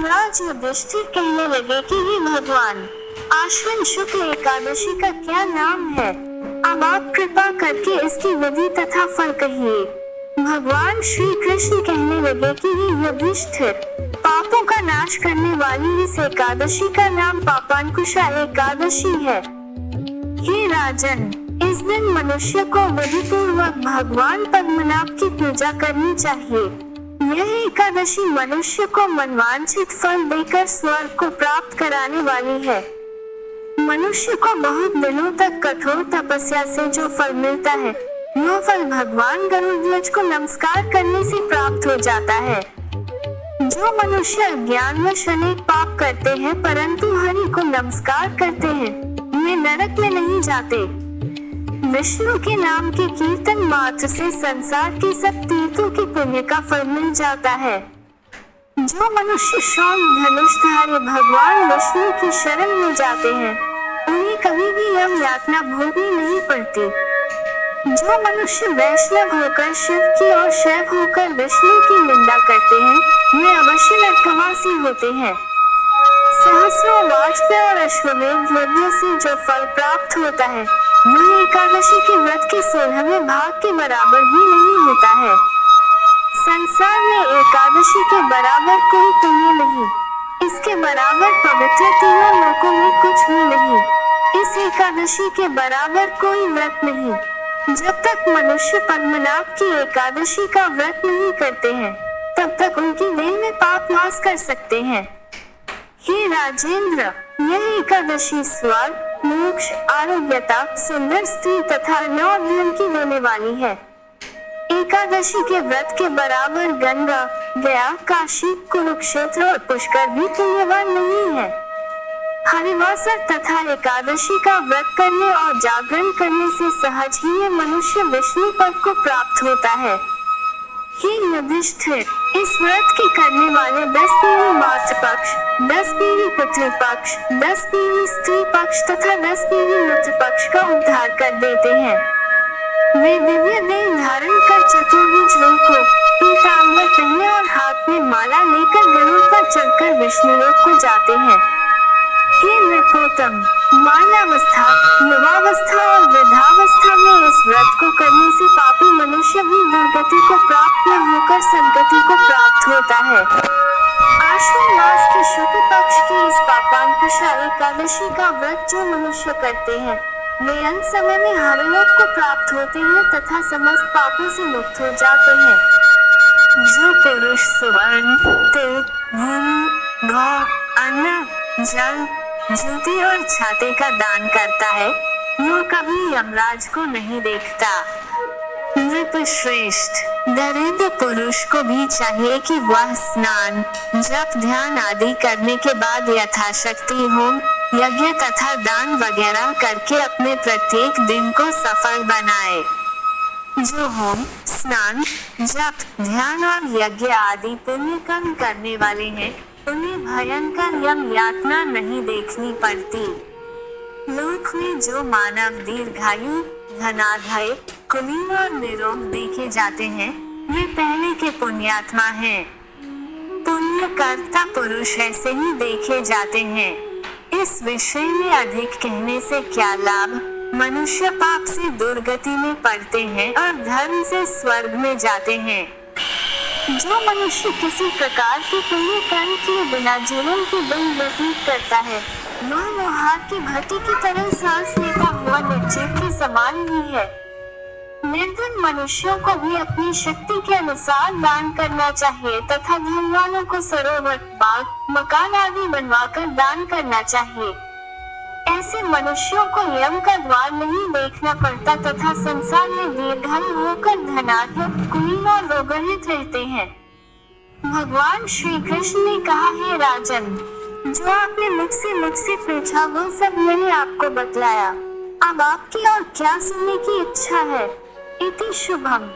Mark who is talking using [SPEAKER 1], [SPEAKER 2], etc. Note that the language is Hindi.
[SPEAKER 1] धर्मराज युधिष्ठिर कहने लगे कि हे भगवान, आश्विन शुक्ल एकादशी का क्या नाम है? अब आप कृपा करके इसकी विधि तथा फल कहिए। भगवान श्री कृष्ण कहने लगे कि हे युधिष्ठिर, पापों का नाश करने वाली इस एकादशी का नाम पापांकुशा एकादशी है। हे राजन, इस दिन मनुष्य को विधि पूर्वक भगवान पद्मनाभ की पूजा करनी चाहिए। यह एकादशी मनुष्य को मनवांछित फल देकर स्वर्ग को प्राप्त कराने वाली है। मनुष्य को बहुत दिनों तक कठोर तपस्या से जो फल मिलता है, वह फल भगवान गरुड़ध्वज को नमस्कार करने से प्राप्त हो जाता है। जो मनुष्य अज्ञानवश अनेक पाप करते हैं परंतु हरि को नमस्कार करते हैं, वे नरक में नहीं जाते। विष्णु के नाम के कीर्तन मात्र से संसार के सब तीर्थों के पुण्य का फल मिल जाता है। जो मनुष्य शौर्य धनुषधारी भगवान विष्णु की शरण में जाते हैं, उन्हें कभी भी यम यातना भोगनी नहीं पड़ती। जो मनुष्य वैष्णव होकर शिव की और शैव होकर विष्णु की निंदा करते हैं, वे अवश्य नरकवासी होते हैं। सहस्रों वाजपेय और अश्वमेध यज्ञ से जो फल प्राप्त होता है, वह एकादशी के व्रत के 16वें भाग के बराबर भी नहीं होता है। संसार में एकादशी के बराबर कोई पुण्य नहीं, इसके बराबर पवित्र तीनों लोकों में कुछ भी नहीं। इस एकादशी के बराबर कोई व्रत नहीं। जब तक मनुष्य पद्मनाभ की एकादशी का व्रत नहीं करते हैं, तब तक उनकी देह में पाप वास कर सकते हैं। हे राजेंद्र, यह एकादशी स्वर्ग, मोक्ष, आरोग्यता, सुंदर स्त्री तथा नौ धन की देने वाली है। एकादशी के व्रत के बराबर गंगा, गया, काशी, कुरुक्षेत्र और पुष्कर भी पुण्यवान नहीं है। हरिवासर तथा एकादशी का व्रत करने और जागरण करने से सहज ही में मनुष्य विष्णु पद को प्राप्त होता है। हे युधिष्ठिर, इस व्रत के करने वाले 10 पीढ़ी मातृ पक्ष, 10 पीढ़ी पितृ पक्ष, 10 पीढ़ी स्त्री पक्ष तथा 10 पीढ़ी मित्र पक्ष का उद्धार कर देते हैं। वे दिव्य देह धारण कर चतुर्भुज लोक को पीतांबर पहने और हाथ में माला लेकर गरुड़ पर चढ़कर विष्णु लोक को जाते हैं। हे नृपोत्तम, बाल्यावस्था, युवावस्था और वृद्धावस्था में इस व्रत को करने से पापी मनुष्य भी दुर्गति को प्राप्त न होकर सद्गति को प्राप्त होता है। आश्विन मास के शुक्ल पक्ष की इस पापांकुशा एकादशी का व्रत जो मनुष्य करते हैं, वे अंत समय में हरलोक को प्राप्त होते हैं तथा समस्त पापों से मुक्त हो जाते हैं। जो पुरुष सुवर्ण, तिल, भूमि, गौ, अन्न, जल, ज्योति और छाते का दान करता है, वो कभी यमराज को नहीं देखता। नृपश्रेष्ठ, दरिद्र पुरुष को भी चाहिए कि वह स्नान, जप, ध्यान आदि करने के बाद यथाशक्ति होम, यज्ञ तथा दान वगैरह करके अपने प्रत्येक दिन को सफल बनाए। जो होम, स्नान, जप, ध्यान और यज्ञ आदि पुण्य कर्म करने वाले हैं, उन्हें भयंकर यम यातना नहीं देखनी पड़ती। लोक में जो मानव दीर्घायु, धनाढ्य, कुलीन और निरोग देखे जाते हैं, वे पहले के पुण्यात्मा हैं। पुण्य कर्ता पुरुष ऐसे ही देखे जाते हैं। इस विषय में अधिक कहने से क्या लाभ? मनुष्य पाप से दुर्गति में पड़ते हैं और धर्म से स्वर्ग में जाते हैं। जो मनुष्य किसी प्रकार के पुण्य कर्म किए बिना जीवन के दिन व्यतीत करता है, वह लोहार की भट्टी की तरह सांस लेता हुआ निर्जीव के समान ही है। निर्धन मनुष्यों को भी अपनी शक्ति के अनुसार दान करना चाहिए तथा धन वालों को सरोवर, बाग, मकान आदि बनवाकर दान करना चाहिए। ऐसे मनुष्यों को यम का द्वार नहीं देखना पड़ता तथा संसार में दीर्घायु होकर धनाढ्य, कुलीन और रोगरहित रहते हैं। भगवान श्री कृष्ण ने कहा, हे राजन, जो आपने मुझसे पूछा वो सब मैंने आपको बतलाया। अब आपकी और क्या सुनने की इच्छा है? इति शुभम।